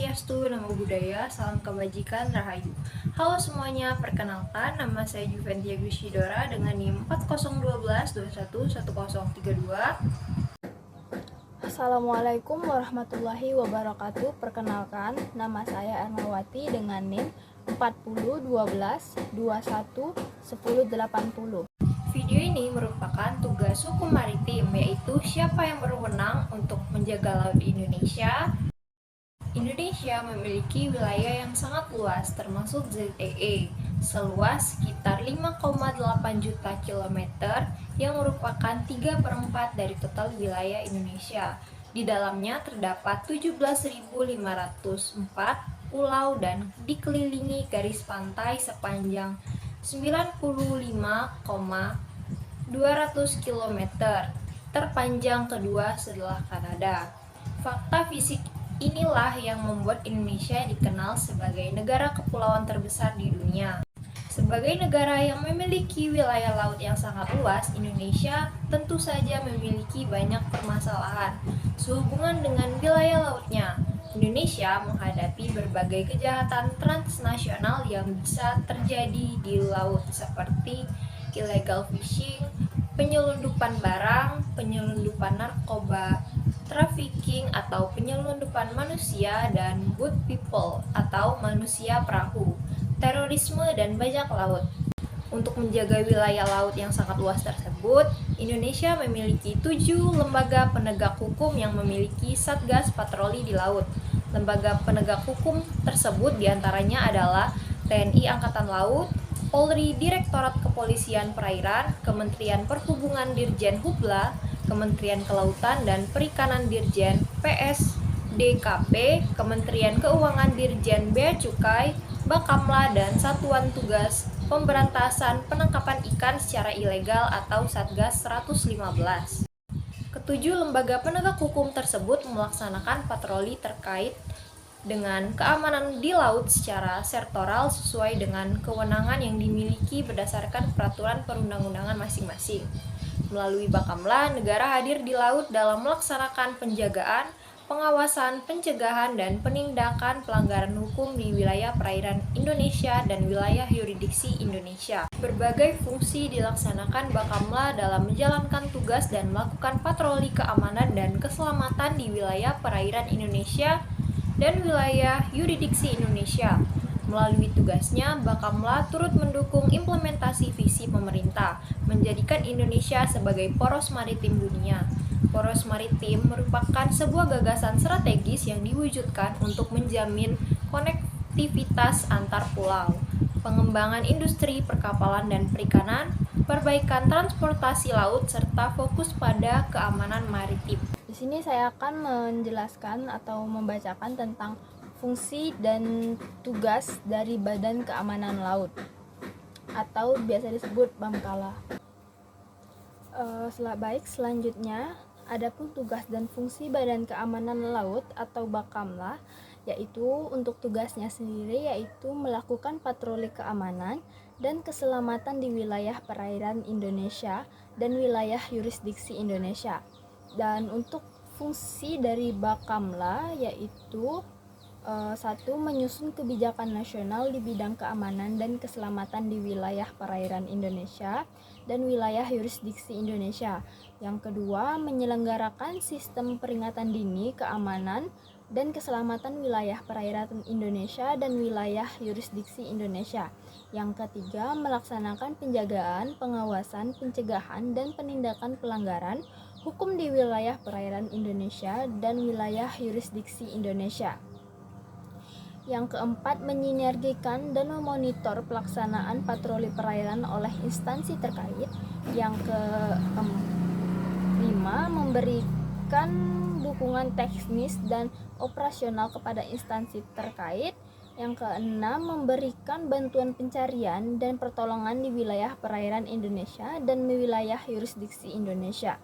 Swastiastu, Namo Buddhaya, Salam Kebajikan, Rahayu. Halo semuanya, perkenalkan nama saya Juventia Gusidora dengan NIM 4012211032. Assalamualaikum warahmatullahi wabarakatuh. Perkenalkan, nama saya Ernawati dengan NIM 4012211080. Video ini merupakan tugas hukum maritim, yaitu siapa yang berwenang untuk menjaga laut di Indonesia. Indonesia memiliki wilayah yang sangat luas, termasuk ZEE, seluas sekitar 5,8 juta kilometer yang merupakan 3/4 dari total wilayah Indonesia. Di dalamnya terdapat 17.504 pulau dan dikelilingi garis pantai sepanjang 95,200 km, terpanjang kedua setelah Kanada. Fakta fisik inilah yang membuat Indonesia dikenal sebagai negara kepulauan terbesar di dunia. Sebagai negara yang memiliki wilayah laut yang sangat luas, Indonesia tentu saja memiliki banyak permasalahan sehubungan dengan wilayah lautnya. Indonesia menghadapi berbagai kejahatan transnasional yang bisa terjadi di laut seperti illegal fishing, penyelundupan barang, penyelundupan narkoba, trafficking atau penyelundupan manusia, dan boat people atau manusia perahu, terorisme, dan bajak laut. Untuk menjaga wilayah laut yang sangat luas tersebut, Indonesia memiliki 7 lembaga penegak hukum yang memiliki satgas patroli di laut. Lembaga penegak hukum tersebut diantaranya adalah TNI Angkatan Laut, Polri Direktorat Kepolisian Perairan, Kementerian Perhubungan Dirjen Hubla, Kementerian Kelautan dan Perikanan Dirjen PSDKP, Kementerian Keuangan Dirjen Bea Cukai, Bakamla, dan Satuan Tugas Pemberantasan Penangkapan Ikan secara Ilegal atau Satgas 115. Ketujuh lembaga penegak hukum tersebut melaksanakan patroli terkait dengan keamanan di laut secara sektoral sesuai dengan kewenangan yang dimiliki berdasarkan peraturan perundang-undangan masing-masing. Melalui Bakamla, negara hadir di laut dalam melaksanakan penjagaan, pengawasan, pencegahan, dan penindakan pelanggaran hukum di wilayah perairan Indonesia dan wilayah yurisdiksi Indonesia. Berbagai fungsi dilaksanakan Bakamla dalam menjalankan tugas dan melakukan patroli keamanan dan keselamatan di wilayah perairan Indonesia dan wilayah yurisdiksi Indonesia. Melalui tugasnya, Bakamla turut mendukung implementasi visi pemerintah, menjadikan Indonesia sebagai poros maritim dunia. Poros maritim merupakan sebuah gagasan strategis yang diwujudkan untuk menjamin konektivitas antar pulau, pengembangan industri perkapalan dan perikanan, perbaikan transportasi laut, serta fokus pada keamanan maritim. Di sini saya akan menjelaskan atau membacakan tentang fungsi dan tugas dari Badan Keamanan Laut atau biasa disebut BAMKALA. Selanjutnya, adapun tugas dan fungsi Badan Keamanan Laut atau Bakamla, yaitu untuk tugasnya sendiri yaitu melakukan patroli keamanan dan keselamatan di wilayah perairan Indonesia dan wilayah yurisdiksi Indonesia. Dan untuk fungsi dari Bakamla yaitu 1. Menyusun kebijakan nasional di bidang keamanan dan keselamatan di wilayah perairan Indonesia dan wilayah yurisdiksi Indonesia. Yang kedua, menyelenggarakan sistem peringatan dini keamanan dan keselamatan wilayah perairan Indonesia dan wilayah yurisdiksi Indonesia. Yang ketiga, melaksanakan penjagaan, pengawasan, pencegahan, dan penindakan pelanggaran hukum di wilayah perairan Indonesia dan wilayah yurisdiksi Indonesia. Yang keempat, menyinergikan dan memonitor pelaksanaan patroli perairan oleh instansi terkait. Yang kelima, memberikan dukungan teknis dan operasional kepada instansi terkait. Yang keenam, memberikan bantuan pencarian dan pertolongan di wilayah perairan Indonesia dan wilayah yurisdiksi Indonesia.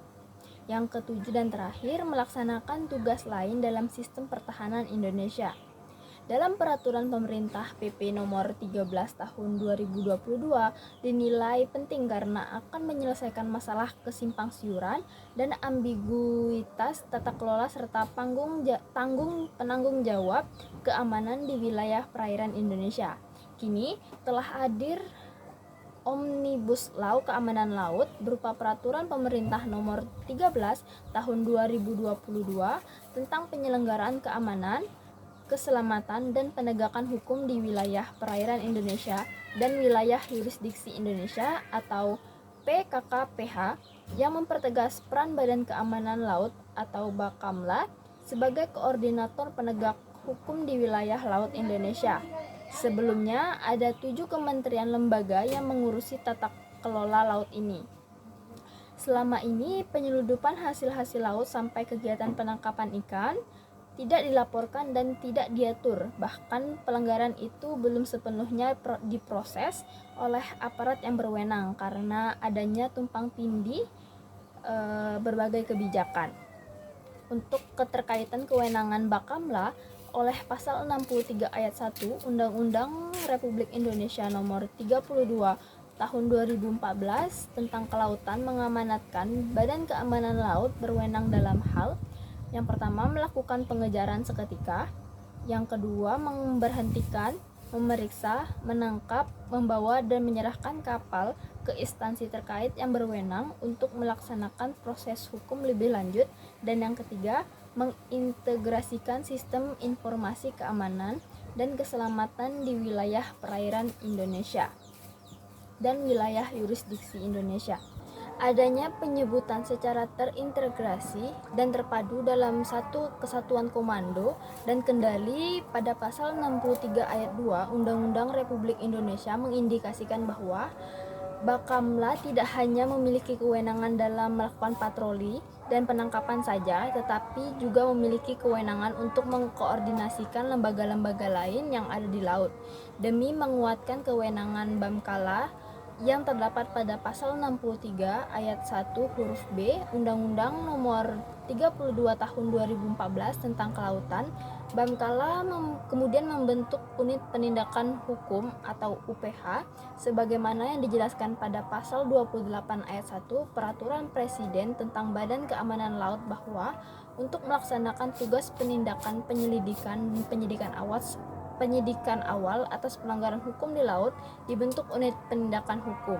Yang ketujuh dan terakhir, melaksanakan tugas lain dalam sistem pertahanan Indonesia. Dalam peraturan pemerintah PP nomor 13 tahun 2022 dinilai penting karena akan menyelesaikan masalah kesimpang siuran dan ambiguitas tata kelola serta penanggung jawab keamanan di wilayah perairan Indonesia. Kini telah hadir Omnibus Law Keamanan Laut berupa peraturan pemerintah nomor 13 tahun 2022 tentang penyelenggaraan keamanan, keselamatan dan penegakan hukum di wilayah perairan Indonesia dan wilayah yurisdiksi Indonesia atau PKKPH yang mempertegas peran Badan Keamanan Laut atau Bakamla sebagai koordinator penegak hukum di wilayah laut Indonesia. Sebelumnya ada 7 kementerian lembaga yang mengurusi tata kelola laut ini. Selama ini penyeludupan hasil-hasil laut sampai kegiatan penangkapan ikan tidak dilaporkan dan tidak diatur. Bahkan pelanggaran itu belum sepenuhnya diproses oleh aparat yang berwenang karena adanya tumpang tindih berbagai kebijakan. Untuk keterkaitan kewenangan Bakamla oleh pasal 63 ayat 1 Undang-Undang Republik Indonesia nomor 32 tahun 2014 tentang kelautan mengamanatkan Badan Keamanan Laut berwenang dalam hal yang pertama melakukan pengejaran seketika, yang kedua memberhentikan, memeriksa, menangkap, membawa dan menyerahkan kapal ke instansi terkait yang berwenang untuk melaksanakan proses hukum lebih lanjut, dan yang ketiga mengintegrasikan sistem informasi keamanan dan keselamatan di wilayah perairan Indonesia dan wilayah yurisdiksi Indonesia. Adanya penyebutan secara terintegrasi dan terpadu dalam satu kesatuan komando dan kendali pada pasal 63 ayat 2 Undang-Undang Republik Indonesia mengindikasikan bahwa Bakamla tidak hanya memiliki kewenangan dalam melakukan patroli dan penangkapan saja, tetapi juga memiliki kewenangan untuk mengkoordinasikan lembaga-lembaga lain yang ada di laut demi menguatkan kewenangan Bamkala yang terdapat pada pasal 63 ayat 1 huruf B Undang-Undang nomor 32 tahun 2014 tentang kelautan. Bamkala kemudian membentuk unit penindakan hukum atau UPH sebagaimana yang dijelaskan pada pasal 28 ayat 1 Peraturan Presiden tentang Badan Keamanan Laut bahwa untuk melaksanakan tugas penindakan penyidikan awal atas pelanggaran hukum di laut dibentuk unit penindakan hukum.